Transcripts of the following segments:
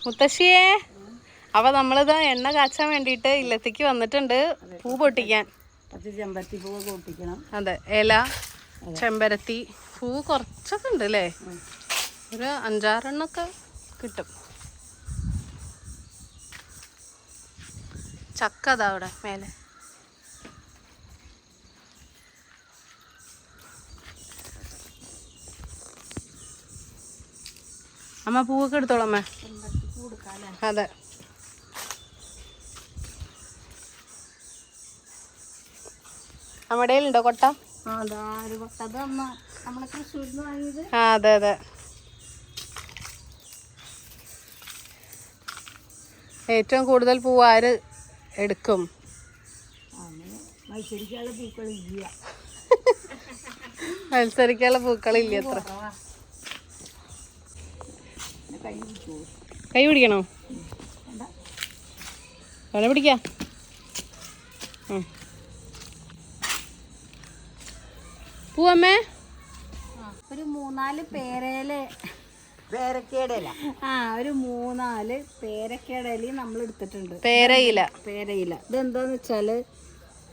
മുത്തശ്ശിയെ, അപ്പൊ നമ്മളിത് എണ്ണ കാച്ചാൻ വേണ്ടിട്ട് ഇല്ലത്തേക്ക് വന്നിട്ടുണ്ട്. പൂ പൊട്ടിക്കാൻ. ചെമ്പരത്തി പൂവ് പൊട്ടിക്കണം. അതെ, ഇല, ചെമ്പരത്തി പൂ കുറച്ചൊക്കെ ഉണ്ട് അല്ലേ? ഒരു 5-6 കിട്ടും. ചക്ക അതാ അവിടെ മേലെ. അമ്മ പൂവൊക്കെ എടുത്തോളാം അമ്മ. അതെ, നമ്മുടെ ഉണ്ടോ കൊട്ട? ആ അതെ അതെ. ഏറ്റവും കൂടുതൽ പൂവ് ആര് എടുക്കും? മത്സരിക്കാനുള്ള പൂക്കളില്ല. എത്ര കൈ പിടിക്കണോ? വേണേ പിടിക്കാം. പൂവമ്മേ, ഒരു 3-4 പേരക്കയുടെ ഒരു 3-4 പേരക്കയുടെ ഇലയും നമ്മൾ എടുത്തിട്ടുണ്ട്. പേരയില. ഇതെന്താന്ന് വെച്ചാല്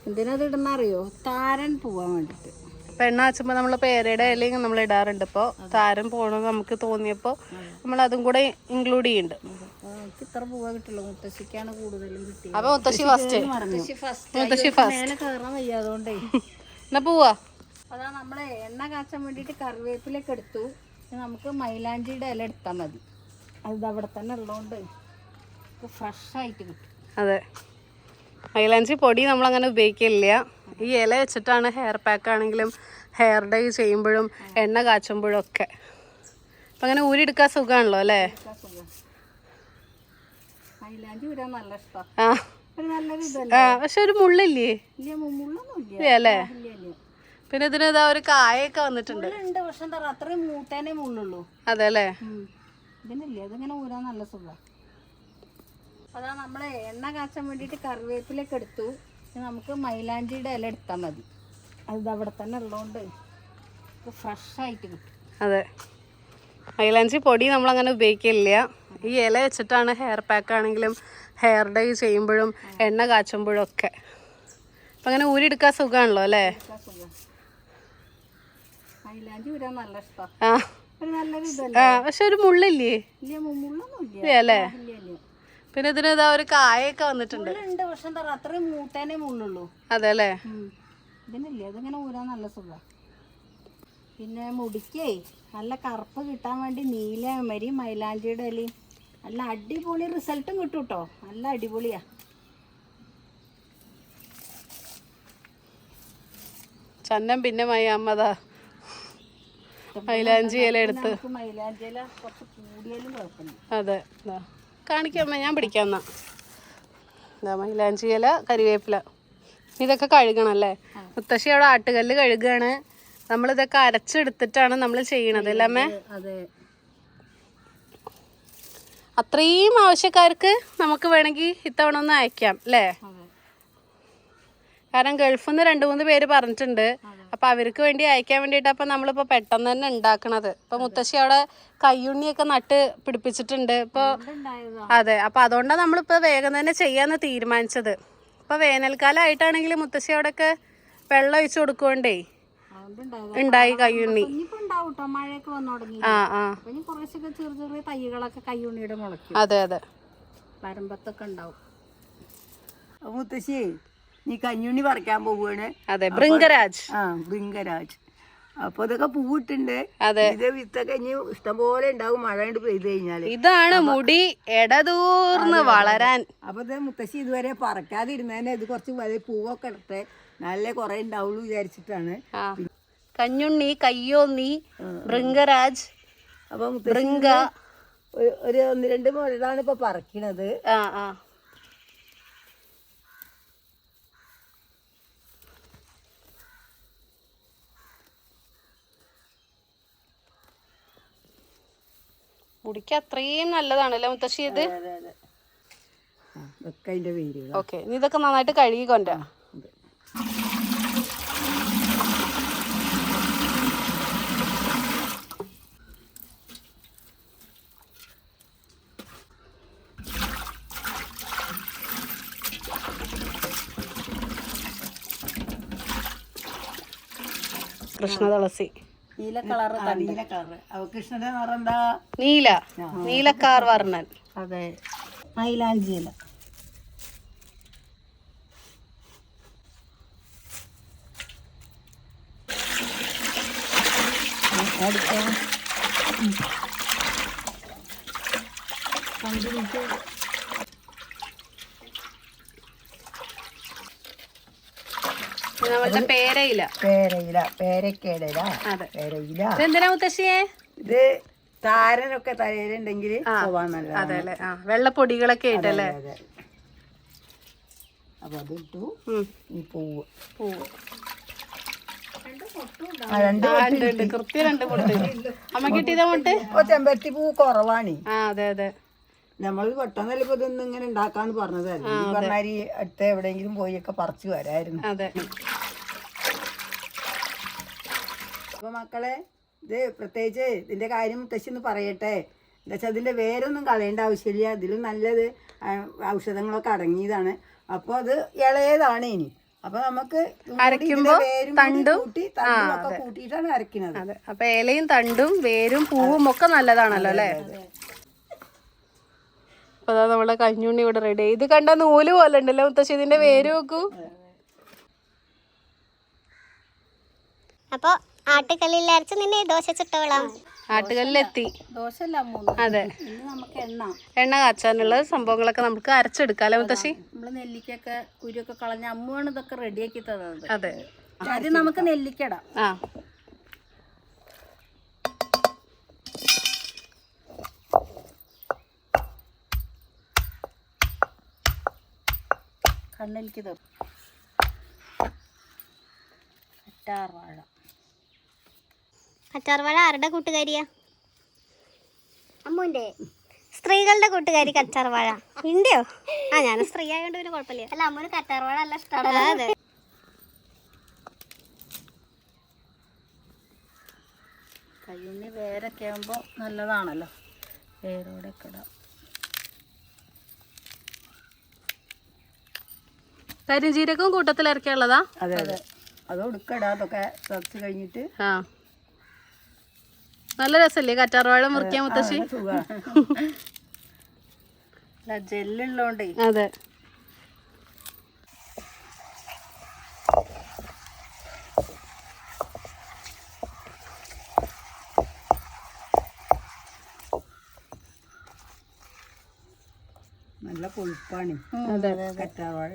എന്തിനത് ഇടുന്ന അറിയോ? താരൻ പോവാൻ വേണ്ടിട്ട്. പെണ്ണ വെച്ചുമ്പോ നമ്മള് പേരയുടെ ഇലയും നമ്മൾ ഇടാറുണ്ട്. ഇപ്പൊ താരം പോണെന്ന് നമുക്ക് തോന്നിയപ്പോ നമ്മൾ അതും കൂടെ ഇൻക്ലൂഡ് ചെയ്യുന്നുണ്ട്. ഇത്ര പൂവ കിട്ടുള്ളൂ. മുത്തശ്ശിക്കാണ് കൂടുതലും കിട്ടിയത്. അപ്പൊ മുത്തശ്ശി ഫസ്റ്റ്. മേലെ കയറാൻ വയ്യാതുകൊണ്ടേ എന്നാ പോവാ. അതാ നമ്മള് എണ്ണ കാച്ചാൻ വേണ്ടിട്ട് കറിവേപ്പിലൊക്കെ എടുത്തു. നമുക്ക് മൈലാഞ്ചിയുടെ ഇല എടുത്താൽ മതി. അത് അവിടെ തന്നെ ഉള്ളതുകൊണ്ട് ഫ്രഷ് ആയിട്ട് കിട്ടും. അതെ, മൈലാഞ്ചി പൊടി നമ്മളങ്ങനെ ഉപയോഗിക്കില്ല. ഈ ഇല വെച്ചിട്ടാണ് ഹെയർ പാക്ക് ആണെങ്കിലും ഹെയർ ഡൈ ചെയ്യുമ്പോഴും എണ്ണ കാച്ചുമ്പോഴും ഒക്കെ. അപ്പം അങ്ങനെ ഊരിയെടുക്കാൻ സുഖമാണല്ലോ അല്ലേ? മൈലാഞ്ചി ഊരാൻ നല്ല ഇഷ്ടമാണ്. പക്ഷെ ഒരു മുള്ളില്ലേ അല്ലേ? പിന്നെ ഇതിന് ഇതാ ഒരു കായൊക്കെ വന്നിട്ടുണ്ട്. പക്ഷെ എന്താ അത്രയും മൂട്ടേനെ മുള്ളുള്ളൂ. അതെ അല്ലേ? ഇതിനില്ലേ, അതിങ്ങനെ ഊരാൻ നല്ല സുഖം. അതാ നമ്മളെ എണ്ണ കാച്ചാൻ വേണ്ടിയിട്ട് കറിവേപ്പിലൊക്കെ എടുത്തു. നമുക്ക് മൈലാഞ്ചിയുടെ ഇല എടുത്താൽ മതി. അത് അവിടെ തന്നെ ഉള്ളതുകൊണ്ട് ഫ്രഷ് ആയിട്ട് കിട്ടും. അതെ, മൈലാഞ്ചി പൊടി നമ്മളങ്ങനെ ഉപയോഗിക്കില്ല. ഈ ഇല വെച്ചിട്ടാണ് ഹെയർ പാക്ക് ആണെങ്കിലും ഹെയർ ഡൈ ചെയ്യുമ്പോഴും എണ്ണ കാച്ചുമ്പോഴും ഒക്കെ. അപ്പം അങ്ങനെ ഊരിയെടുക്കാൻ സുഖമാണല്ലോ അല്ലേ? മൈലാഞ്ചി ഊരാൻ നല്ല ഇഷ്ടമാണ്. പക്ഷെ ഒരു മുള്ളില്ലേ അല്ലേ? പിന്നെ ഇതിന് ഇതാ ഒരു കായൊക്കെ വന്നിട്ടുണ്ട്. പക്ഷെ എന്താ അത്രയും മൂട്ടേനെ മുള്ളുള്ളൂ. അതെ അല്ലേ? ഇതിനില്ലേ, അതിങ്ങനെ ഊരാൻ നല്ല സുഖം. പിന്നെ മുടിക്കേ നല്ല കറുപ്പ് കിട്ടാൻ വേണ്ടി നീലമരി മൈലാഞ്ചിയുടെ ഇലയും നല്ല അടിപൊളി റിസൾട്ടും കിട്ടും കേട്ടോ. നല്ല അടിപൊളിയാ. ചന്നം പിന്നെ അമ്മതാ മൈലാഞ്ചി ഇല എടുത്ത്. മൈലാഞ്ചി ഇല കുറച്ച് കൂടിയാലും കുഴപ്പമില്ല. അതെ, കാണിക്കാമ്മ, ഞാൻ പിടിക്കാം. എന്നാ മൈലാഞ്ചി ഇല, കരിവേപ്പില, ഇതൊക്കെ കഴുകണം അല്ലേ? മുത്തശ്ശി അവിടെ ആട്ടുകല്ല് കഴുകുകയാണ്. നമ്മളിതൊക്കെ അരച്ചെടുത്തിട്ടാണ് നമ്മൾ ചെയ്യണത് അല്ലേ അമ്മേ? അതെ. അത്രയും ആവശ്യക്കാർക്ക് നമുക്ക് വേണമെങ്കിൽ ഇത്തവണ ഒന്ന് അയക്കാം അല്ലേ? കാരണം ഗൾഫിൽ നിന്ന് 2-3 പേര് പറഞ്ഞിട്ടുണ്ട്. അപ്പൊ അവർക്ക് വേണ്ടി അയക്കാൻ വേണ്ടിയിട്ട് അപ്പൊ നമ്മളിപ്പോ പെട്ടെന്ന് തന്നെ ഉണ്ടാക്കണത്. ഇപ്പൊ മുത്തശ്ശി അവിടെ കയ്യുണ്ണിയൊക്കെ നട്ട് പിടിപ്പിച്ചിട്ടുണ്ട് ഇപ്പൊ. അതെ, അപ്പൊ അതുകൊണ്ടാണ് നമ്മളിപ്പോ വേഗം തന്നെ ചെയ്യാന്ന് തീരുമാനിച്ചത്. ഇപ്പൊ വേനൽക്കാലമായിട്ടാണെങ്കിൽ മുത്തശ്ശി അവിടെയൊക്കെ വെള്ളം ഒഴിച്ചു കൊടുക്കുകൊണ്ടേ ഉണ്ടായി കയ്യുണ്ണി. അതെ അതെ, മുത്തശ്ശി നീ കഞ്ഞുണ്ണി പറിക്കാൻ പോവുകയാണ്. അതെ, ഭൃംഗരാജ്. ഭൃംഗരാജ്. അപ്പൊ ഇതൊക്കെ പൂവിട്ടുണ്ട്. അതെ, ഇത് വിത്തൊക്കെ ഇനി ഇഷ്ടംപോലെ ഉണ്ടാവും മഴ കൊണ്ട് പെയ്ത് കഴിഞ്ഞാല്. ഇതാണ് മുടി എടതൂർന്ന് വളരാൻ. അപ്പൊ ഇത് മുത്തശ്ശി ഇതുവരെ പറക്കാതിരുന്നതിന് ഇത് കുറച്ച് വലിയ പൂവൊക്കെ ഇടട്ടെ, നല്ല കുറെ ഉണ്ടാവുള്ളൂ വിചാരിച്ചിട്ടാണ്. കഞ്ഞുണ്ണി, കയ്യോന്നി, ഭൃംഗരാജ്. അപ്പൊ ഭൃംഗ ഒരു 1-2 മുരടാണ് ഇപ്പൊ പറക്കണത്. മുടിക്ക് അത്രയും നല്ലതാണല്ലേ മുത്തശ്ശി ഇത്? ഓക്കെ, ഇതൊക്കെ നന്നായിട്ട് കഴുകി കൊണ്ടുവരാം. കൃഷ്ണ തുളസി. നീല കളറ് നീല കളറ്. കൃഷ്ണന്റെ നിറം എന്താ? നീലക്കാർ വർണ്ണൻ. അതെ. മൈലാഞ്ചി ഇല. നമ്മളുടെ പേരയില. പേരക്കയുടെ ഇല. അതെ. പേരയില. ഇതെന്തിനാ മുത്തശ്ശിയെ? ഇത് താരനൊക്കെ തലയിലുണ്ടെങ്കിൽ പോവാൻ നല്ലതാണ്. അതെ അല്ലേ. വെള്ളപ്പൊടികളൊക്കെ ആയിട്ടല്ലേ. അപ്പൊ അതിട്ടു. ഈ പൂവ് പൂവ് കൃത്യം 2 പൊട്ട്. അമ്മ കിട്ടിയതാ മുട്ട്. ചെമ്പരത്തി പൂ കുറവാണ്. അതെ അതെ. നമ്മൾ പെട്ടെന്നല്ല ഇപ്പൊ ഇതൊന്നും ഇങ്ങനെ ഉണ്ടാക്കാന്ന് പറഞ്ഞതല്ലേ. ഈ പറഞ്ഞാൽ അടുത്ത എവിടെയെങ്കിലും പോയി ഒക്കെ പറിച്ചു വരായിരുന്നു. അതെ. അപ്പൊ മക്കളെ, ഇത് പ്രത്യേകിച്ച് ഇതിന്റെ കാര്യം മുത്തശ്ശി ഒന്ന് പറയട്ടെ. എന്താ വെച്ചാൽ അതിന്റെ വേരൊന്നും കളയേണ്ട ആവശ്യമില്ല. ഇതിലും നല്ലത് ഔഷധങ്ങളൊക്കെ അടങ്ങിയതാണ്. അപ്പൊ അത് ഇളയതാണ് ഇനി. അപ്പൊ നമുക്ക് തണ്ടും ഒക്കെ കൂട്ടിയിട്ടാണ് അരക്കുന്നത്. അതെ. അപ്പൊ ഇലയും തണ്ടും വേരും പൂവും ഒക്കെ നല്ലതാണല്ലോ അല്ലേ. അപ്പൊ അതാ നമ്മളെ കഞ്ഞുണ്ണി ഇവിടെ റെഡി. ഇത് കണ്ട നൂല് പോലെ ഉണ്ടല്ലോ മുത്തശ്ശി. ഇതിന്റെ വേര് നോക്കൂ. അപ്പൊ ആട്ടുകല്ലിൽ അരച്ച് നിന്നെ ദോശ ചുട്ടോളാം. ആട്ടുകല്ലിലെത്തി. ദോശല്ല. അതെ. നമുക്ക് എണ്ണ കാച്ചാനുള്ള സംഭവങ്ങളൊക്കെ നമുക്ക് അരച്ചെടുക്കാം അല്ലെ മുത്തശ്ശി. നമ്മള് നെല്ലിക്കൊക്കെ കുരുവൊക്കെ കളഞ്ഞ അമ്മുവാണ് ഇതൊക്കെ റെഡിയാക്കി തന്നത്. അതെ. ആദ്യം നമുക്ക് നെല്ലിക്കടാം. കണ്ണിലേക്ക് കറ്റാർവാഴ. കറ്റാർവാഴ ആരുടെ കൂട്ടുകാരിയാ? അമ്മുന്റെ. സ്ത്രീകളുടെ കൂട്ടുകാരി കറ്റാർവാഴ. ഉണ്ടോ? ഞാൻ സ്ത്രീ ആയതുകൊണ്ട് പിന്നെ കുഴപ്പമില്ല. അല്ല, അമ്മൂന് കറ്റാർവാഴ നല്ല ഇഷ്ടമാണ്. അതെ. കയ്യുണ്ണി വേരൊക്കെ ആകുമ്പോൾ നല്ലതാണല്ലോ. വേരോടെ ഒക്കെ ഇടാം. കരിഞ്ജീരകവും കൂട്ടത്തിൽ ഇറക്കിയുള്ളതാ. അതെ അതെ. അത് ഒടുക്കടാ. അതൊക്കെ ചതച്ച് കഴിഞ്ഞിട്ട്. നല്ല രസല്ലേ കറ്റാർവാഴ മുറിക്കാൻ മുത്തശ്ശി. ജെല്ലുള്ളോണ്ടേ. അതെ. നല്ല കൊഴുപ്പാണ്. അതെ. കറ്റാർവാഴ.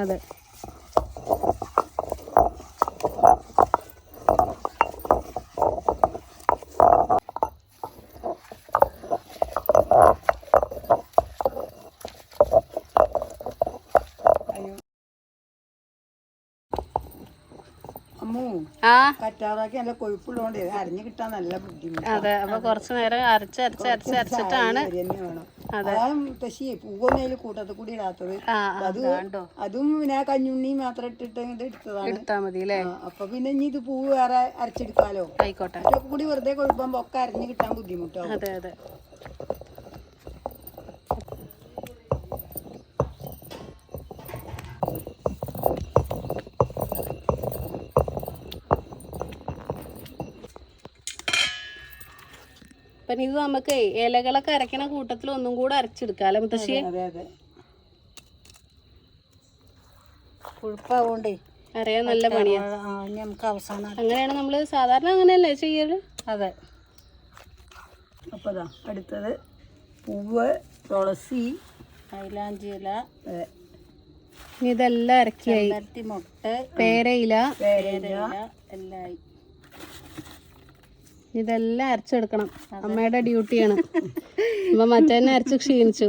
അതെ. കറ്റാറാക്കി നല്ല കൊഴുപ്പുള്ളതുകൊണ്ട് അരിഞ്ഞു കിട്ടാൻ നല്ല ബുദ്ധിമുട്ട്. അതെ. അപ്പൊ കുറച്ചു നേരം അരച്ചിട്ടാണ്. അതാണ് മുത്തശ്ശി പൂവൊന്നും അതിൽ കൂട്ടത്തിൽ കൂടി ഇടാത്തത്. അതും പിന്നെ കഞ്ഞുണ്ണി മാത്രം ഇട്ടിട്ട് എടുത്തതാണ്. എടുത്താ മതി അല്ലേ. അപ്പൊ പിന്നെ ഇനി ഇത് പൂവ് വേറെ അരച്ചെടുക്കാലോ. ആയിക്കോട്ടെ. അതൊക്കെ കൂടി വെറുതെ കൊഴുപ്പുമ്പോ ഒക്കെ അരിഞ്ഞു കിട്ടാൻ ബുദ്ധിമുട്ടാവും. അതെ അതെ. അപ്പം ഇത് നമുക്ക് ഇലകളൊക്കെ അരക്കണ കൂട്ടത്തിൽ ഒന്നും കൂടെ അരച്ചെടുക്കാല്ലേ മുത്തശ്ശി. അതെ അതെ. കൊഴുപ്പാവോണ്ടേ അറിയാൻ നല്ല പണിയാണ്. നമുക്ക് അവസാനം അങ്ങനെയാണ് നമ്മള് സാധാരണ അങ്ങനെയല്ലേ ചെയ്യല്. അതെ. അപ്പൊ അടുത്തത് പൂവ്, തുളസി, മൈലാഞ്ചി ഇല, ഇതെല്ലാം അരക്കിയായി. മുട്ട്, പേരയില എല്ലാം. ഇതെല്ലാം അരച്ചെടുക്കണം. അമ്മയുടെ ഡ്യൂട്ടിയാണ്. അപ്പൊ മറ്റേന്നെ അരച്ച് ക്ഷീണിച്ചു.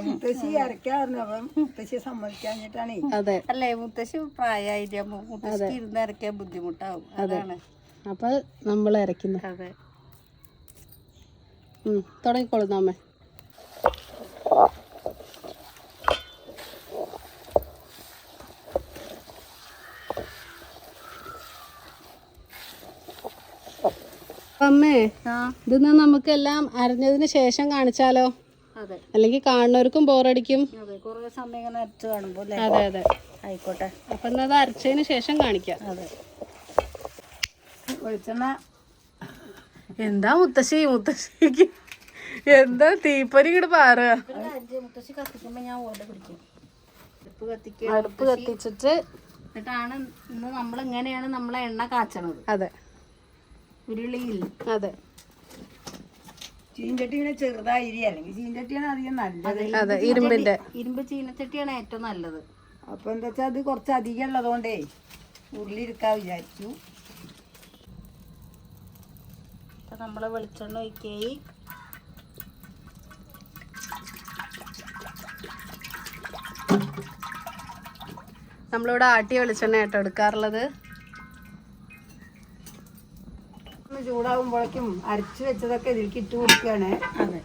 മുത്തശ്ശി അരക്കാറുണ്ട്. അപ്പം മുത്തശ്ശി സമ്മതിക്കാഞ്ഞിട്ടാണേ. അതെ. അല്ലേ, മുത്തശ്ശി പ്രായമായിട്ട് മുത്തശ്ശി ഇരുന്ന് അരക്കാൻ ബുദ്ധിമുട്ടാവും. അതാണ്. അപ്പൊ നമ്മൾ അരക്കുന്നു. അതെ. തുടങ്ങിക്കോളുന്നു അമ്മ. അമ്മേ, ഇതൊന്ന് നമുക്കെല്ലാം അരഞ്ഞതിന് ശേഷം കാണിച്ചാലോ? അതെ. അല്ലെങ്കിൽ കാണുന്നവർക്കും ബോറടിക്കും. അതെ, കുറെ സമയം ഇങ്ങനെ അരച്ച് കാണുമ്പോൾ. അതെ അതെ. ആയിക്കോട്ടെ. അപ്പൊ അത് അരച്ചതിന് ശേഷം കാണിക്കാം. അതെ. വെളിച്ചെണ്ണ എന്താ മുത്തശ്ശിക്ക് എന്താ തീപ്പൊരി ഇങ്ങോട്ട് പാറുക. മുത്തശ്ശി കത്തിക്കുമ്പോ ഞാൻ ഓല പിടിക്കും. അടുപ്പ് കത്തിച്ചിട്ട് എന്നിട്ടാണ് ഇന്ന് നമ്മൾ ഇങ്ങനെയാണ് നമ്മളെ എണ്ണ കാച്ചണത്. അതെ ഉരുളിയിൽ. അതെ ചീഞ്ചട്ടി ഇങ്ങനെ ചെറുതായിരി, അല്ലെങ്കിൽ ചീഞ്ചട്ടിയാണ് അധികം നല്ലത്. അതെ ഇരുമ്പിന്റെ ഇരുമ്പ് ചീനച്ചട്ടിയാണ് ഏറ്റവും നല്ലത്. അപ്പൊ എന്താ വെച്ചാൽ അത് കുറച്ച് അധികം ഉള്ളതുകൊണ്ടേ ഉരുളിയെടുക്കാൻ വിചാരിച്ചു. അപ്പൊ നമ്മള് വെളിച്ചെണ്ണ ഒഴിക്കേ. നമ്മളിവിടെ ആട്ടിയ വെളിച്ചെണ്ണ ആട്ടോ എടുക്കാറുള്ളത്. ഒന്ന് ചൂടാകുമ്പോഴേക്കും അരച്ചു വെച്ചതൊക്കെ ഇതിലേക്ക് ഇട്ട് കൊടുക്കുകയാണ്. അതെ.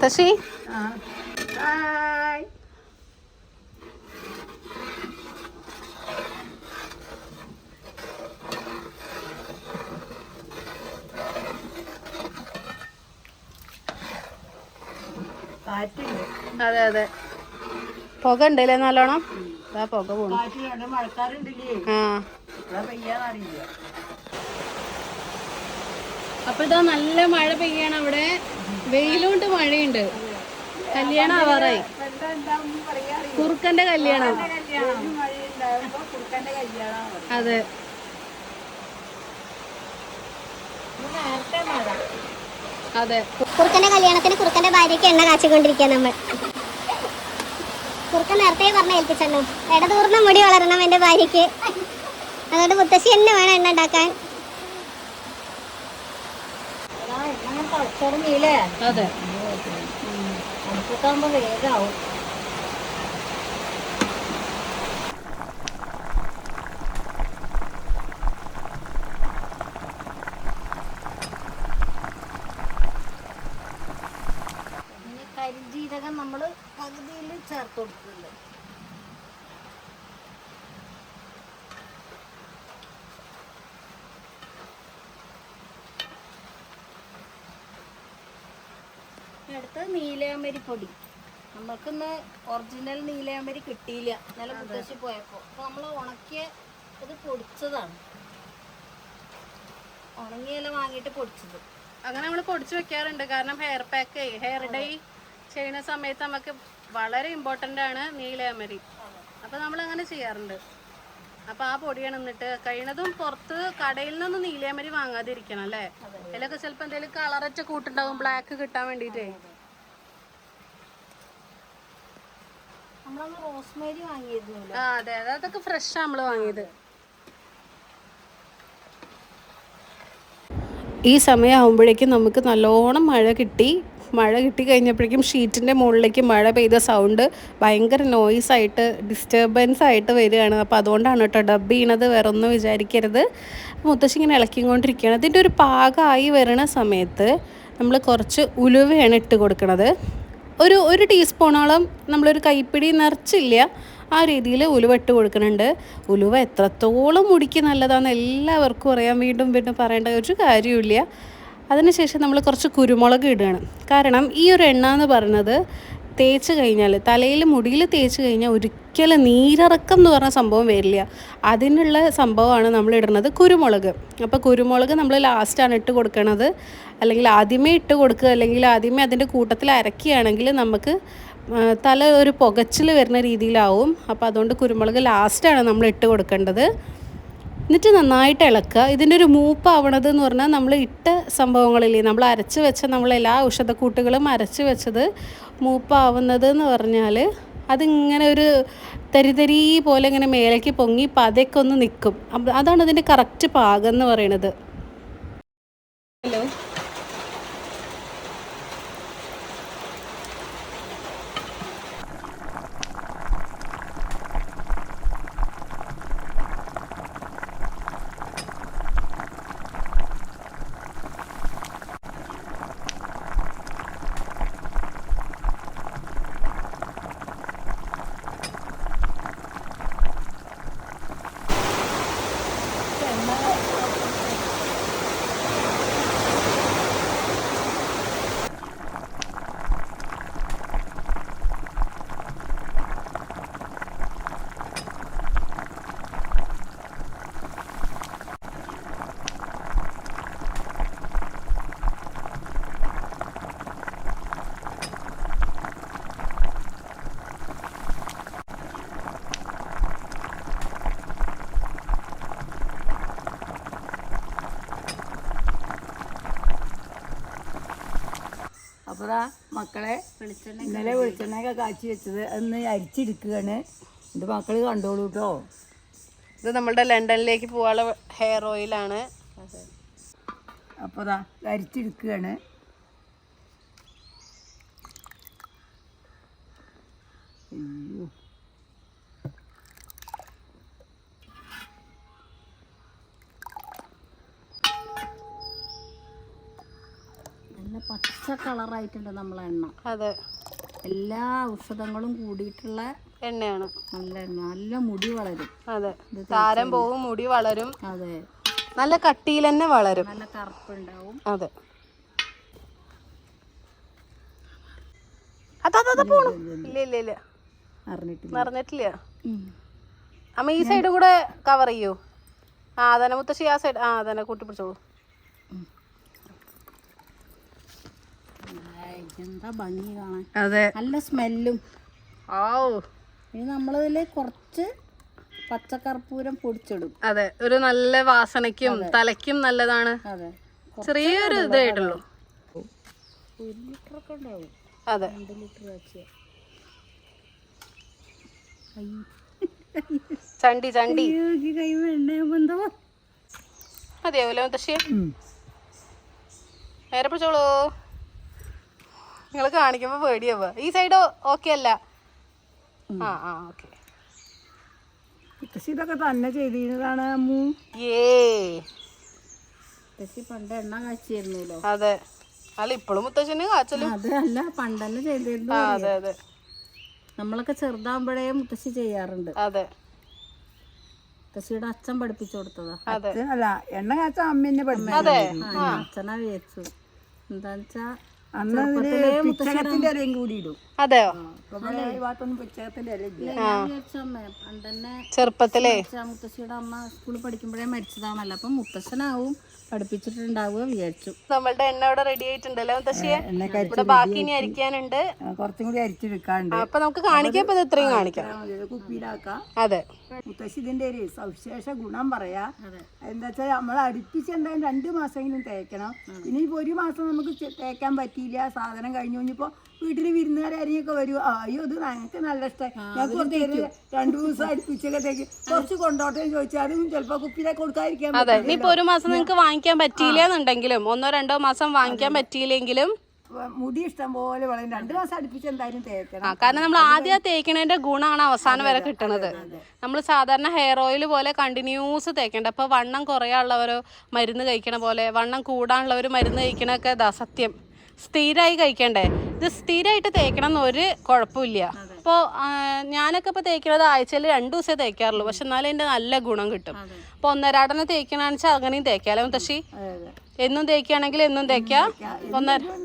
തശി ഹായ്. കാറ്റുണ്ട്. അതെ അതെ പുക ഉണ്ടല്ലേ നല്ലോണം. ആ പുക പോണു. കാറ്റുണ്ട്, മഴക്കാറുണ്ടല്ലേ, ആ ഇവിടെ പെയ്യാന്നറിയില്ല. അപ്പൊ ഇതാ നല്ല മഴ പെയ്യാണ് അവിടെ. വെയിലുണ്ട് മഴയുണ്ട്. കല്യാണം ആവാറായി. എന്താ എന്താന്ന് പറയാറില്ല. കുറുക്കന്റെ കല്യാണം. മഴയുണ്ടാകുമ്പോ കുറുക്കന്റെ കല്യാണം. അതെ നേരത്തെ മഴ. അതെ കുറുക്കന്റെ കല്യാണത്തിന് കുറുക്കന്റെ ഭാര്യയ്ക്ക് എണ്ണ കാച്ചിക്കൊണ്ടിരിക്കുക നമ്മൾ. കുറുക്കൻ നേരത്തെ പറഞ്ഞ ഏൽപ്പിച്ചെണ്ണു ഇടതൂർന്ന മുടി വളരണം എൻ്റെ ഭാര്യയ്ക്ക്. അതുകൊണ്ട് മുത്തശ്ശി എന്നെ വേണം എണ്ണ ഉണ്ടാക്കാൻ. എണ്ണ തിളച്ചിറങ്ങിയില്ലേ? അതെ അടുപ്പത്താകുമ്പോ വേഗാവും. കരിഞ്ജീരകം നമ്മൾ പകുതിയിൽ ചേർത്ത് കൊടുക്കുന്നുണ്ട്. അടുത്ത് നീലയാമ്പരി പൊടി. നമ്മൾക്കിന്ന് ഒറിജിനൽ നീലയാമ്പരി കിട്ടിയില്ല നല്ല മുത്തശ്ശി പോയപ്പോൾ. അപ്പോൾ നമ്മൾ ഉണക്കിയ ഇത് പൊടിച്ചതാണ്. ഉണങ്ങിയെല്ലാം വാങ്ങിയിട്ട് പൊടിച്ചത്. അങ്ങനെ നമ്മൾ പൊടിച്ചു വെക്കാറുണ്ട്. കാരണം ഹെയർ പാക്ക് ഹെയർ ഡൈ ചെയ്യുന്ന സമയത്ത് നമുക്ക് വളരെ ഇമ്പോർട്ടൻ്റ് ആണ് നീലയമരി. അപ്പോൾ നമ്മൾ അങ്ങനെ ചെയ്യാറുണ്ട്. അപ്പോൾ ആ പൊടിയാണ് എന്നിട്ട് കഴിയുന്നതും പുറത്ത് കടയിൽ നിന്നൊന്നും നീലയമരി വാങ്ങാതിരിക്കണം അല്ലേ. അതിലൊക്കെ ചിലപ്പോൾ എന്തെങ്കിലും കളറൊക്കെ കൂട്ടുണ്ടാവും ബ്ലാക്ക് കിട്ടാൻ വേണ്ടിയിട്ടേ. നമ്മളന്ന് റോസ്മേരി വാങ്ങിയിരുന്നില്ല. ആ അതെ അതൊക്കെ ഫ്രഷാണ് നമ്മൾ വാങ്ങിയത്. ഈ സമയമാകുമ്പോഴേക്കും നമുക്ക് നല്ലോണം മഴ കിട്ടി. മഴ കിട്ടി കഴിഞ്ഞപ്പോഴേക്കും ഷീറ്റിൻ്റെ മുകളിലേക്ക് മഴ പെയ്ത സൗണ്ട് ഭയങ്കര നോയ്സായിട്ട് ഡിസ്റ്റർബൻസ് ആയിട്ട് വരികയാണ്. അപ്പോൾ അതുകൊണ്ടാണ് കേട്ടോ ഡബ് ചെയ്യണത്, വേറെ ഒന്നും വിചാരിക്കരുത്. മുത്തശ്ശി ഇങ്ങനെ ഇളക്കിക്കൊണ്ടിരിക്കുകയാണ്. അതിൻ്റെ ഒരു പാകമായി വരുന്ന സമയത്ത് നമ്മൾ കുറച്ച് ഉലുവയാണ് ഇട്ട് കൊടുക്കണത്. ഒരു ടീസ്പൂണോളം, നമ്മളൊരു കൈപ്പിടി നിറച്ചില്ല ആ രീതിയിൽ ഉലുവ ഇട്ട് കൊടുക്കുന്നുണ്ട്. ഉലുവ എത്രത്തോളം മുടിക്ക് നല്ലതാണെന്ന് എല്ലാവർക്കും അറിയാം. വീണ്ടും വീണ്ടും പറയേണ്ട ഒരു കാര്യമില്ല. അതിനുശേഷം നമ്മൾ കുറച്ച് കുരുമുളക് ഇടുകയാണ്. കാരണം ഈ ഒരു എണ്ണ എന്ന് പറയുന്നത് തേച്ച് കഴിഞ്ഞാൽ തലയിൽ മുടിയിൽ തേച്ച് കഴിഞ്ഞാൽ ഒരിക്കലും നീരിറക്കം എന്ന് പറഞ്ഞ സംഭവം വരില്ല. അതിനുള്ള സംഭവമാണ് നമ്മൾ ഇടുന്നത് കുരുമുളക്. അപ്പോൾ കുരുമുളക് നമ്മൾ ലാസ്റ്റാണ് ഇട്ട് കൊടുക്കണത്. അല്ലെങ്കിൽ ആദ്യമേ ഇട്ട് കൊടുക്കുക, അല്ലെങ്കിൽ ആദ്യമേ അതിൻ്റെ കൂട്ടത്തിൽ അരക്കുകയാണെങ്കിൽ നമുക്ക് തല ഒരു പുകച്ചിൽ വരുന്ന രീതിയിലാവും. അപ്പോൾ അതുകൊണ്ട് കുരുമുളക് ലാസ്റ്റാണ് നമ്മൾ ഇട്ട് കൊടുക്കേണ്ടത്. എന്നിട്ട് നന്നായിട്ട് ഇളക്കുക. ഇതിൻ്റെ ഒരു മൂപ്പാവണത് എന്ന് പറഞ്ഞാൽ നമ്മൾ ഇട്ട സംഭവങ്ങളില്ലേ, നമ്മൾ അരച്ച് വെച്ച നമ്മളെല്ലാ ഔഷധക്കൂട്ടുകളും അരച്ച് വെച്ചത് മൂപ്പാവുന്നത് എന്ന് പറഞ്ഞാൽ അതിങ്ങനെ ഒരു തരിതരി പോലെ ഇങ്ങനെ മേലേക്ക് പൊങ്ങി പതയൊക്കെ ഒന്ന് നിൽക്കും. അതാണ് അതിൻ്റെ കറക്റ്റ് പാകം എന്ന് പറയണത്. ഹലോ എണ്ണ അപ്പോൾ മക്കളെ വെളിച്ചെണ്ണ ഇന്നലെ വെളിച്ചെണ്ണയൊക്കെ കാച്ചി വെച്ചത് അന്ന് അരിച്ചെടുക്കുകയാണ്. ഇത് മക്കൾ കണ്ടോളൂ കേട്ടോ. ഇത് നമ്മളുടെ ലണ്ടനിലേക്ക് പോകാനുള്ള ഹെയർ ഓയിലാണ്. അപ്പോൾ അരിച്ചെടുക്കുകയാണ്. അയ്യോ, നല്ല പച്ച കളറായിട്ടുണ്ട് നമ്മളെ എണ്ണ. അതെ, എല്ലാ ഔഷധങ്ങളും കൂടിയിട്ടുള്ള എണ്ണയാണ്. നല്ല എണ്ണ. നല്ല മുടി വളരും. അതെ, താരം പോവും, മുടി വളരും. അതെ, നല്ല കട്ടിയിൽ തന്നെ വളരും. നല്ല കറുപ്പുണ്ടാവും. അതെ, അതാ പോണു. ഇല്ല ഇല്ല ഇല്ല, നിറഞ്ഞിട്ടില്ല. അമ്മ ഈ സൈഡ് കൂടെ കവർ ചെയ്യൂ. ആ അതന്നെ മുത്തശ്ശി, ആ സൈഡ്. ആ അതന്നെ കൂട്ടി പിടിച്ചോളൂ. എന്താ ഭംഗി കാണാൻ. അതെ, നല്ല സ്മെല്ലും. ഓ, ഇനി നമ്മളിതിൽ കുറച്ച് പച്ചക്കർപ്പൂരം പൊടിച്ചിടും. അതെ, ഒരു നല്ല വാസനയ്ക്കും തലയ്ക്കും നല്ലതാണ്. അതെ, ചെറിയൊരു ഇതായിട്ടുള്ളൂ. 1 ലിറ്ററൊക്കെ ഉണ്ടാവും. അതെ, 2 ലിറ്റർ വെച്ച്. ചണ്ടി ചണ്ടി കൈ വേണ്ടോ മതിയാവൂല്ലോ മുത്തശ്ശി. നേരെ പിടിച്ചോളൂ. നിങ്ങൾ കാണിക്കുമ്പോ പേടിയാവുക. ഈ സൈഡ് ഓക്കെ അല്ല. ആ ആ ഓക്കെ. മുത്തശ്ശി ഇതൊക്കെ തന്നെ ചെയ്തിരുന്നതാണ് അമ്മു. മുത്തശ്ശി പണ്ട് എണ്ണ കാച്ചിരുന്നല്ലോ. അതെ, അല്ല ഇപ്പോഴും മുത്തശ്ശിന് കാച്ചലും. അത് അല്ല, പണ്ടന്നെ ചെയ്തിരുന്നു. അതെ അതെ, നമ്മളൊക്കെ ചെറുതാകുമ്പോഴേ മുത്തശ്ശി ചെയ്യാറുണ്ട്. അതെ, മുത്തശ്ശിയുടെ അച്ഛൻ പഠിപ്പിച്ചു കൊടുത്തതാ. അതെ, അല്ല എണ്ണ കാച്ച അമ്മ എന്നെ പഠിപ്പിച്ചു. അതെ, അച്ഛനാ വിചാരിച്ചു. എന്താന്ന് വെച്ചാ അന്ന് പിച്ചകത്തിന്റെ ഇലയും കൂടി ഇടും. അതെയോ? ഈ ഭാഗത്തൊന്നും പിച്ചകത്തിന്റെ ഇല ഇല്ല. പണ്ടന്നെ ചെറുപ്പത്തിലേ മുത്തശ്ശിയുടെ അമ്മ സ്കൂളിൽ പഠിക്കുമ്പോഴേ മരിച്ചതാണല്ലോ. അപ്പം മുത്തശ്ശനാവും പഠിപ്പിച്ചിട്ടുണ്ടാവുക വിചാരിച്ചു. നമ്മളുടെ എണ്ണ ഇവിടെ റെഡി ആയിട്ടുണ്ടല്ലോ മുത്തശ്ശിയെ. ഇവിടെ ബാക്കി ഇനി അരിക്കാനുണ്ട്. കുറച്ചും കൂടി അരിച്ചെടുക്കാണ്ട്. അപ്പൊ നമുക്ക് കാണിക്കാം. ഇപ്പൊ ഇത് ഇത്രയും കാണിക്കാം. കുപ്പിയിലാക്കാം. അതെ, മുത്തശ്ശി ഇതിന്റെ ഒരു സവിശേഷ ഗുണം പറയാ. എന്താ വെച്ചാൽ നമ്മൾ അടുപ്പിച്ച് എന്തായാലും 2 മാസമെങ്കിലും തേക്കണം. ഇനിയിപ്പോ 1 മാസം നമുക്ക് തേക്കാൻ പറ്റിയില്ല, സാധനം കഴിഞ്ഞു. ഇനിയിപ്പോ വീട്ടില് വിരുന്നുകാരെയൊക്കെ വരും. അയ്യോ ഇത് ഞങ്ങൾക്ക് നല്ല ഇഷ്ടമായി, ഞങ്ങൾക്ക് കുറച്ച് 2 ദിവസം അടുപ്പിച്ചൊക്കെ തേക്കും, കുറച്ച് കൊണ്ടോട്ടെ എന്ന് ചോദിച്ചാൽ അതും ചിലപ്പോ കുപ്പിയിലേക്ക് കൊടുക്കാതിരിക്കാൻ. അതെ, ഇനിയിപ്പോ 1 മാസം നിങ്ങൾക്ക് വാങ്ങിക്കാൻ പറ്റിയില്ല എന്നുണ്ടെങ്കിലും 1-2 മാസം വാങ്ങിക്കാൻ പറ്റിയില്ലെങ്കിലും മുടി ഇഷ്ടം പോലെ വളരും. 2 മാസം അടുപ്പിച്ച് എന്തായാലും തേക്കണം. കാരണം നമ്മൾ ആദ്യം തേക്കണതിന്റെ ഗുണമാണ് അവസാനം വരെ കിട്ടണത്. നമ്മൾ സാധാരണ ഹെയർ ഓയിൽ പോലെ കണ്ടിന്യൂസ് തേക്കണ്ട. അപ്പൊ വണ്ണം കുറയാനുള്ളവരോ മരുന്ന് കഴിക്കണ പോലെ, വണ്ണം കൂടാനുള്ളവർ മരുന്ന് കഴിക്കണൊക്കെ സത്യം സ്ഥിരമായി കഴിക്കണ്ടേ. ഇത് സ്ഥിരമായിട്ട് തേക്കണം എന്നൊരു കുഴപ്പമില്ല. ഇപ്പോൾ ഞാനൊക്കെ ഇപ്പോൾ തേക്കുന്നത് ആഴ്ചയിൽ 2 ദിവസമേ തേക്കാറുള്ളൂ. പക്ഷെ എന്നാലും എൻ്റെ നല്ല ഗുണം കിട്ടും. അപ്പോൾ 1.5 തേക്കണമെന്ന് വെച്ചാൽ അങ്ങനെയും തേക്കാലോ മുത്തശ്ശി. എന്നും തേക്കുകയാണെങ്കിൽ എന്നും തേക്കാം. 1.5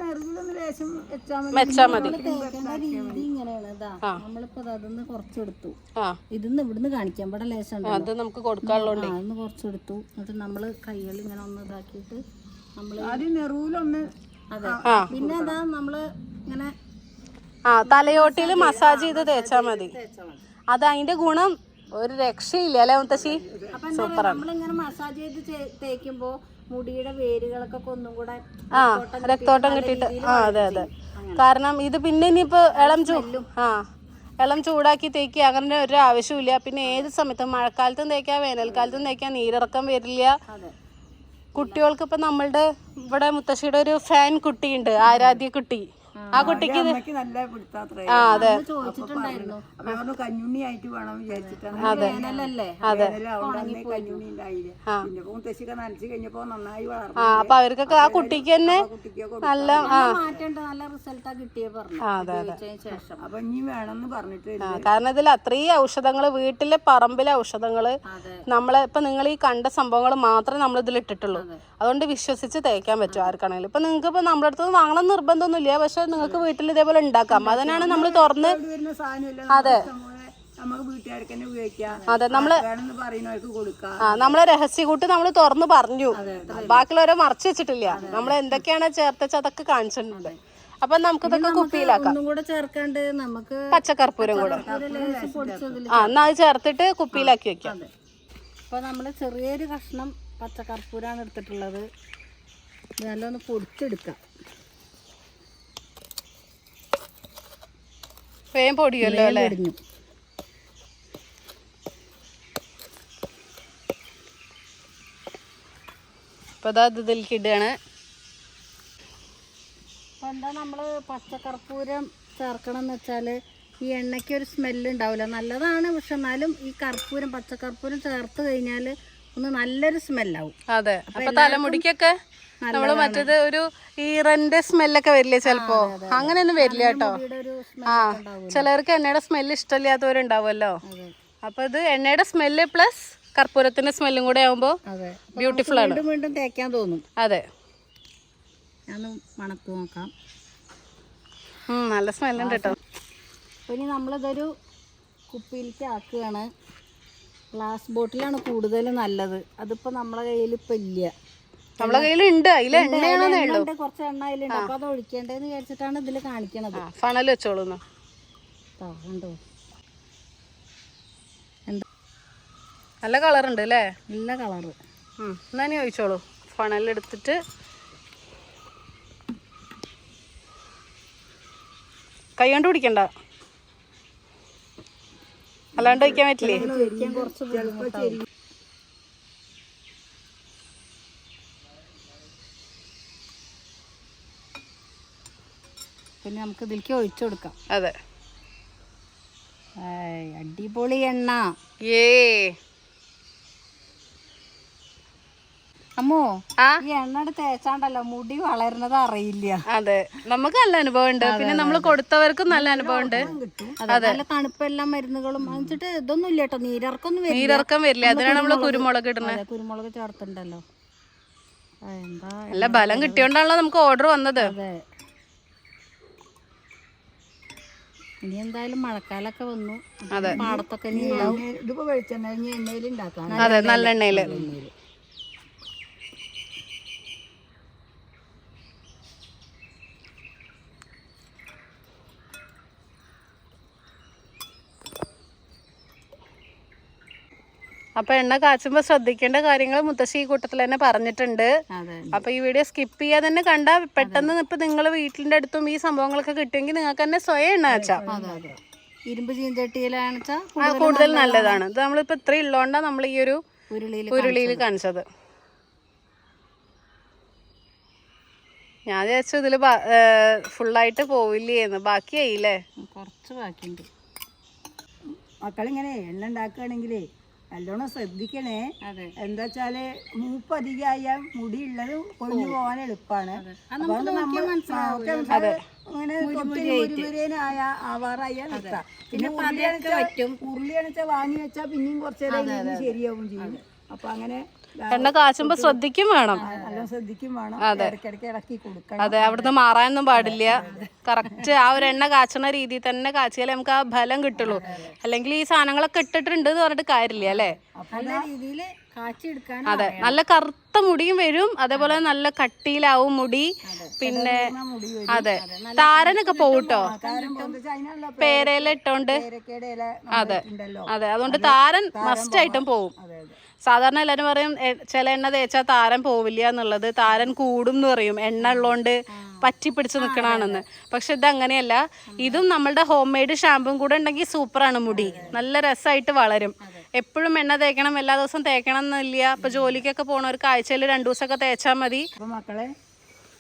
വെച്ചാൽ മതി. രീതി ഇങ്ങനെയാണ്. നമ്മളിപ്പോ അതൊന്ന് കുറച്ചെടുത്തു. ഇതിന്ന് ഇവിടുന്ന് കാണിക്കാം. ഇവിടെ ലേശം അത് നമുക്ക് കൊടുക്കാനുള്ളതുകൊണ്ട് അതൊന്ന് കുറച്ചെടുത്തു. എന്നിട്ട് നമ്മള് കൈകൾ ഇങ്ങനെ ഒന്ന് ഇതാക്കിയിട്ട് നമ്മള് ആദ്യം നെറൂലൊന്ന്. അതെ, പിന്നെ അതാ നമ്മള് ഇങ്ങനെ തലയോട്ടിൽ മസാജ് ചെയ്ത് തേച്ചാൽ മതി. അത് അതിന്റെ ഗുണം ഒരു രക്ഷയില്ല അല്ലേ മുത്തശ്ശി? സൂപ്പറാണ്. നമ്മളിങ്ങനെ മസാജ് ചെയ്ത് തേക്കുമ്പോ മുടിയുടെ വേരുകളൊക്കെ ഒന്നും കൂടെ രക്തോട്ടം കിട്ടിയിട്ട്. അതെ അതെ, കാരണം ഇത് പിന്നെ ഇനിയിപ്പോ ഇളം ചൂടാക്കി തേക്കുക അങ്ങനെ ഒരു ആവശ്യമില്ല. പിന്നെ ഏത് സമയത്തും മഴക്കാലത്തും തേക്കാം, വേനൽക്കാലത്തും തേക്കാം, നീരിറക്കം വരില്ല. കുട്ടികൾക്ക് ഇപ്പൊ നമ്മളുടെ ഇവിടെ മുത്തശ്ശിയുടെ ഒരു ഫാൻ കുട്ടിയുണ്ട്, ആരാധ്യ കുട്ടി. ആ കുട്ടിക്ക് നല്ല പിടുത്താത്രേ. അതെ ചോദിച്ചിട്ടുണ്ടായിരുന്നു. കഞ്ഞുണ്ണി ആയിട്ട് വേണം വിചാരിച്ചിട്ടാണ്. കഞ്ഞുണ്ണി ഉണ്ടായില്ല. പിന്നെ മുത്തശ്ശിയൊക്കെ നനച്ച് കഴിഞ്ഞപ്പോ നന്നായി വളർന്നു. അപ്പൊ അവർക്കൊക്കെ ആ കുട്ടിക്ക് തന്നെ നല്ല മാറ്റമുണ്ട്, നല്ല റിസൾട്ടാ കിട്ടിയ പറഞ്ഞു. ശേഷം അപ്പൊ ഇനി വേണമെന്ന് പറഞ്ഞിട്ട്. കാരണം ഇതിൽ അത്രയും ഔഷധങ്ങള്, വീട്ടിലെ പറമ്പിലെ ഔഷധങ്ങള്, നമ്മളെ ഇപ്പൊ നിങ്ങൾ ഈ കണ്ട സംഭവങ്ങൾ മാത്രമേ നമ്മൾ ഇതിൽ ഇട്ടിട്ടുള്ളൂ. അതുകൊണ്ട് വിശ്വസിച്ച് തേക്കാൻ പറ്റും ആർക്കാണെങ്കിലും. ഇപ്പൊ നിങ്ങൾക്ക് ഇപ്പൊ നമ്മുടെ അടുത്ത് വാങ്ങണം നിർബന്ധമൊന്നുമില്ല. പക്ഷെ നിങ്ങൾക്ക് വീട്ടിൽ ഇതേപോലെ ഉണ്ടാക്കാം. അതിനാണ് നമ്മൾ തുറന്ന്. അതെ നമുക്ക് വീട്ടുകാർക്ക് തന്നെ ഉപയോഗിക്കാം. അതെ, നമ്മള് പറയുന്നവർക്ക് കൊടുക്കാം. നമ്മളെ രഹസ്യകൂട്ട് നമ്മൾ തുറന്ന് പറഞ്ഞു. ബാക്കിയുള്ളവരെ മറച്ചു വെച്ചിട്ടില്ല. നമ്മൾ എന്തൊക്കെയാണ് ചേർത്തച്ച് അതൊക്കെ കാണിച്ചിട്ടുണ്ട്. അപ്പൊ നമുക്ക് ഇതൊക്കെ കുപ്പിയിലാക്കാം. ചേർക്കാണ്ട് നമുക്ക് പച്ചക്കർപ്പൂരം കൂടെ എന്നാ അത് ചേർത്തിട്ട് കുപ്പിയിലാക്കി വെക്കാം. അപ്പൊ നമ്മള് ചെറിയൊരു കഷ്ണം പച്ചക്കർപ്പൂരാണ് എടുത്തിട്ടുള്ളത്. നല്ലൊന്ന് പൊടിച്ചെടുക്കാം. വേഗം പൊടിയല്ലോ അല്ലേ? പൊടിഞ്ഞു. അപ്പോൾ അതാ ഇതിലേക്ക് ഇടുകയാണ്. അപ്പോൾ എന്താ നമ്മൾ പച്ചക്കർപ്പൂരം ചേർക്കണം എന്ന് വെച്ചാൽ ഈ എണ്ണയ്ക്ക് ഒരു സ്മെല്ല് ഉണ്ടാവില്ല. നല്ലതാണ്, പക്ഷെ എന്നാലും ഈ കർപ്പൂരം പച്ചക്കർപ്പൂരം ചേർത്ത് കഴിഞ്ഞാൽ ഒന്ന് നല്ലൊരു സ്മെല്ലാവും. അതെ. അപ്പോൾ തലമുടിക്കൊക്കെ നമ്മൾ മറ്റേത് ഒരു ഈറന്റെ സ്മെല്ലൊക്കെ വരില്ലേ ചിലപ്പോ? അങ്ങനെയൊന്നും വരില്ല കേട്ടോ. ആ, ചിലർക്ക് എണ്ണയുടെ സ്മെല്ല് ഇഷ്ടമില്ലാത്തവരുണ്ടാവുമല്ലോ. അപ്പോൾ ഇത് എണ്ണയുടെ സ്മെല്ല് പ്ലസ് കർപ്പൂരത്തിന്റെ സ്മെല്ലും കൂടെ ആവുമ്പോൾ ബ്യൂട്ടിഫുൾ ആണ്. വീണ്ടും വീണ്ടും തേക്കാൻ തോന്നും. അതെ, ഞാൻ മണത്ത് നോക്കാം. നല്ല സ്മെല്ലുണ്ട് കേട്ടോ. അപ്പോൾ ഇനി നമ്മളിതൊരു കുപ്പിയിലേക്ക് ആക്കുകയാണ്. ഗ്ലാസ് ബോട്ടിലാണ് കൂടുതൽ നല്ലത്. അതിപ്പോൾ നമ്മളെ കയ്യിൽ ഇപ്പം ഇല്ല. നമ്മളെ കയ്യിൽ ഉണ്ട്, അതിൽ എണ്ണയാണെന്നേ ഉള്ളൂ. കുറച്ച് എണ്ണ അതിലുണ്ട്. അപ്പോൾ അത് ഒഴിക്കേണ്ടതെന്ന് വിചാരിച്ചിട്ടാണ് ഇതിൽ കാണിക്കണത്. ഫണൽ വെച്ചോളൂ. ഉണ്ടോ? നല്ല കളറുണ്ട് അല്ലേ? നല്ല കളറ്. എന്നാ നീ ഒഴിച്ചോളൂ. ഫണലെടുത്തിട്ട് കൈ കൊണ്ട് പിടിക്കണ്ട, അല്ലാണ്ട് ഒഴിക്കാൻ പറ്റില്ലേ? പിന്നെ നമുക്ക് ഇതിലേക്ക് ഒഴിച്ചു കൊടുക്കാം. അതെ. അടിപൊളി എണ്ണ. അമ്മോ, ഈ എണ്ണ തേച്ചാണ്ടല്ലോ മുടി വളരുന്നത് അറിയില്ല. അതെ, നമുക്ക് നല്ല അനുഭവം ഉണ്ട്. പിന്നെ നമ്മൾ കൊടുത്തവർക്കും നല്ല അനുഭവം ഉണ്ട്. നല്ല തണുപ്പെല്ലാം മരുന്നുകളും വെച്ചിട്ട് ഇതൊന്നും ഇല്ല കേട്ടോ. നീരിറക്കം വരില്ല. അതിനാണ് നമ്മള് കുരുമുളക് ഇടുന്നത്. കുരുമുളക് ചേർത്തുണ്ടല്ലോ. എന്താ നല്ല ബലം കിട്ടിയോണ്ടാണല്ലോ നമുക്ക് ഓർഡർ വന്നത്. അതെ. ഇനി എന്തായാലും മഴക്കാലൊക്കെ വന്നു. പാടത്തൊക്കെ ഇതിപ്പോ വെളിച്ചെണ്ണ എണ്ണയിൽ ഉണ്ടാക്കാം. അതെ, നല്ല എണ്ണയില്. അപ്പൊ എണ്ണ കാച്ചുമ്പോ ശ്രദ്ധിക്കേണ്ട കാര്യങ്ങൾ മുത്തശ്ശി ഈ കൂട്ടത്തിൽ തന്നെ പറഞ്ഞിട്ടുണ്ട്. അപ്പൊ ഈ വീഡിയോ സ്കിപ്പ് ചെയ്യാതെ തന്നെ കണ്ടാ പെട്ടെന്ന് ഇപ്പൊ നിങ്ങൾ വീട്ടിന്റെ അടുത്തും ഈ സംഭവങ്ങളൊക്കെ കിട്ടുമെങ്കിൽ നിങ്ങൾക്ക് തന്നെ സ്വയം എണ്ണ കാച്ചാം. ഇരുമ്പ് ചീന്തട്ടിയിലാണെച്ചാ കൂടുതൽ നല്ലതാണ്. ഇത് നമ്മളിപ്പോ ഇത്ര ഉള്ളോണ്ടാ നമ്മൾ ഈ ഒരു ഉരുളിയിൽ കാണിച്ചത്. ഞാൻ വിചാരിച്ചു ഇതില് ഫുള്ളായിട്ട് പോവില്ലേന്ന്. ബാക്കിയായില്ലേ? കുറച്ച് ബാക്കിയുണ്ട്. മക്കളിങ്ങനെ എണ്ണ ഉണ്ടാക്കുകയാണെങ്കിലേ നല്ലോണം ശ്രദ്ധിക്കണേ. എന്താ വെച്ചാല് മൂപ്പ് അധികമായ മുടി ഉള്ളത് കൊഴിഞ്ഞു പോകാൻ എളുപ്പമാണ്. അങ്ങനെ ആവാറായ നിർത്താം. പിന്നെ ഉരുളിയാണെച്ചാ വാങ്ങി വെച്ചാൽ പിന്നെയും കുറച്ചേരം ശരിയാവും ചെയ്യും. അപ്പൊ അങ്ങനെ എണ്ണ കാച്ചുമ്പോ ശ്രദ്ധിക്കും വേണം. നല്ല ശ്രദ്ധിക്കും വേണം. ഇടയ്ക്കിടയ്ക്ക് ഇളക്കി കൊടുക്കണം. അതെ, അവിടുന്ന് മാറാനൊന്നും പാടില്ല. കറക്റ്റ് ആ ഒരു എണ്ണ കാച്ചുന്ന രീതിയിൽ തന്നെ കാച്ചിയാലേ നമുക്ക് ആ ഫലം കിട്ടുള്ളൂ. അല്ലെങ്കിൽ ഈ സാധനങ്ങളൊക്കെ ഇട്ടിട്ടുണ്ട് എന്ന് പറഞ്ഞിട്ട് കാര്യമില്ല അല്ലേ? അതെ, നല്ല കറുത്ത മുടിയും വരും. അതേപോലെ നല്ല കട്ടിയിലാവും മുടി. പിന്നെ അതെ, താരനൊക്കെ പോവട്ടോ പേരയില ഇട്ടോണ്ട്. അതെ അതെ, അതുകൊണ്ട് താരൻ മസ്റ്റ് ആയിട്ടും പോവും. സാധാരണ എല്ലാവരും പറയും ചില എണ്ണ തേച്ചാൽ താരൻ പോവില്ല എന്നുള്ളത്. താരൻ കൂടും എന്ന് പറയും, എണ്ണ ഉള്ളതുകൊണ്ട് പറ്റി പിടിച്ച് നിൽക്കണമെന്ന്. പക്ഷെ ഇത് അങ്ങനെയല്ല. ഇതും നമ്മളുടെ ഹോം മെയ്ഡ് ഷാമ്പും കൂടെ ഉണ്ടെങ്കിൽ സൂപ്പറാണ്. മുടി നല്ല രസമായിട്ട് വളരും. എപ്പോഴും എണ്ണ തേക്കണം, എല്ലാ ദിവസവും തേക്കണം എന്നില്ല. ഇപ്പൊ ജോലിക്കൊക്കെ പോണവർക്ക് ആഴ്ചയിൽ 2 ദിവസമൊക്കെ തേച്ചാൽ മതി. അപ്പൊ മക്കളെ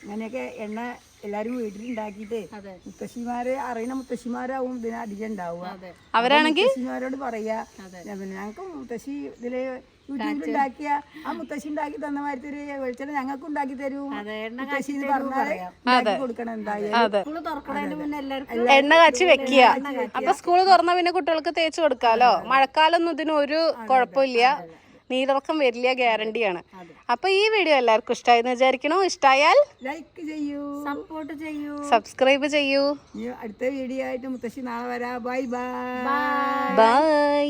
അങ്ങനെയൊക്കെ എണ്ണ എല്ലാരും വീട്ടിലുണ്ടാക്കിയിട്ട് മുത്തശ്ശിമാര് അറിയുന്ന മുത്തശ്ശിമാരാവും ഇതിന് അധികം ഉണ്ടാവുക. അവരാണെങ്കിൽ മുത്തശ്ശിമാരോട് പറയാ, ഞങ്ങൾക്ക് മുത്തശ്ശി ഇതില് യൂട്യൂബിലുണ്ടാക്കിയ ആ മുത്തശ്ശി ഉണ്ടാക്കി തന്ന മാതിരി ഒരു വെളിച്ചെണ്ണ ഞങ്ങൾക്ക് ഉണ്ടാക്കി തരൂ മുത്തശ്ശി എന്ന് പറഞ്ഞാല് കൊടുക്കണം. എന്തായാലും എണ്ണ കാച്ചി വെക്കുക. അപ്പൊ സ്കൂള് തുറന്ന പിന്നെ കുട്ടികൾക്ക് തേച്ച് കൊടുക്കാലോ. മഴക്കാലൊന്നും ഇതിന് ഒരു കുഴപ്പമില്ല. നീരിറക്കം വരില്ല, ഗ്യാരണ്ടിയാണ്. അപ്പൊ ഈ വീഡിയോ എല്ലാവർക്കും ഇഷ്ടമായെന്ന് വിചാരിക്കണോ? ഇഷ്ടമായാൽ ലൈക്ക് ചെയ്യൂ, സപ്പോർട്ട് ചെയ്യൂ, സബ്സ്ക്രൈബ് ചെയ്യൂ. അടുത്ത വീഡിയോ ആയിട്ട് മുത്തശ്ശി നാളെ വരാം. Bye bye bye.